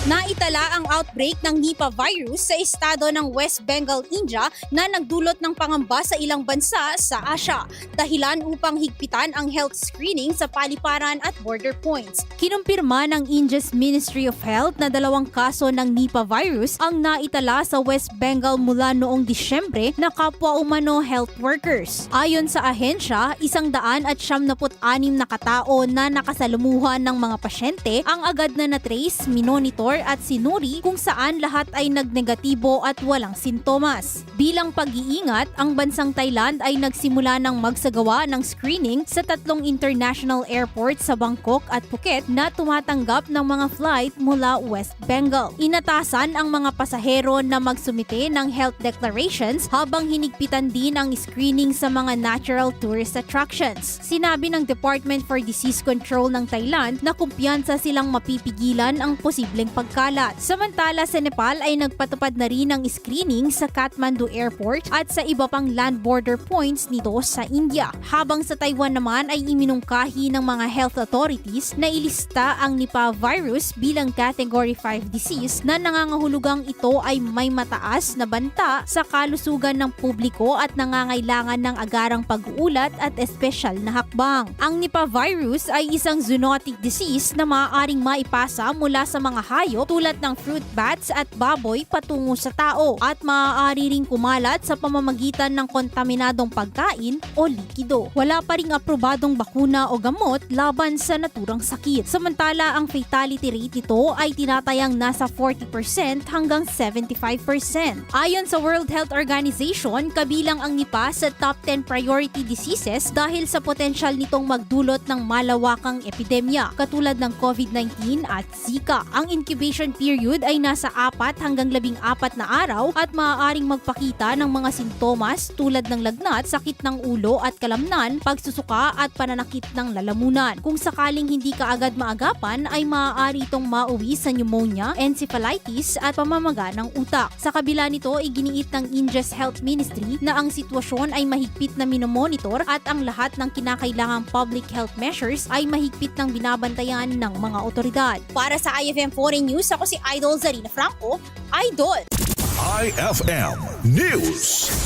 Naitala ang outbreak ng Nipah virus sa estado ng West Bengal, India na nagdulot ng pangamba sa ilang bansa sa Asia, dahilan upang higpitan ang health screening sa paliparan at border points. Kinumpirma ng India's Ministry of Health na 2 kaso ng Nipah virus ang naitala sa West Bengal mula noong Disyembre na kapwa umano health workers. Ayon sa ahensya, 176 na katao na nakasalumuhan ng mga pasyente ang agad na na-trace, minonitor at sinuri kung saan lahat ay nagnegatibo at walang sintomas. Bilang pag-iingat, ang bansang Thailand ay nagsimula ng magsagawa ng screening sa 3 international airports sa Bangkok at Phuket na tumatanggap ng mga flight mula West Bengal. Inatasan ang mga pasahero na magsumite ng health declarations habang hinigpitan din ang screening sa mga natural tourist attractions. Sinabi ng Department for Disease Control ng Thailand na kumpiyansa silang mapipigilan ang posibleng pagkalat. Samantala sa Nepal ay nagpatupad na rin ng screening sa Kathmandu Airport at sa iba pang land border points nito sa India. Habang sa Taiwan naman ay iminungkahi ng mga health authorities na ilista ang Nipah virus bilang Category 5 disease na nangangahulugang ito ay may mataas na banta sa kalusugan ng publiko at nangangailangan ng agarang pag-uulat at espesyal na hakbang. Ang Nipah virus ay isang zoonotic disease na maaaring maipasa mula sa mga hayop tulad ng fruit bats at baboy patungo sa tao at maaari ring kumalat sa pamamagitan ng kontaminadong pagkain o likido. Wala pa ring aprobadong bakuna o gamot laban sa naturang sakit. Samantala, ang fatality rate nito ay tinatayang nasa 40% hanggang 75%. Ayon sa World Health Organization, kabilang ang Nipah sa top 10 priority diseases dahil sa potensyal nitong magdulot ng malawakang epidemya katulad ng COVID-19 at Zika. Ang incubation period ay nasa 4 hanggang 14 na araw at maaaring magpakita ng mga sintomas tulad ng lagnat, sakit ng ulo at kalamnan, pagsusuka at pananakit ng lalamunan. Kung sakaling hindi ka agad maagapan ay maaari itong mauwi sa pneumonia, encephalitis at pamamaga ng utak. Sa kabila nito, iginiit ng India's Health Ministry na ang sitwasyon ay mahigpit na minomonitor at ang lahat ng kinakailangang public health measures ay mahigpit ng binabantayan ng mga otoridad. Para sa IFM Foreign News, ako si Idol Zarina Franco, Idol! IFM News.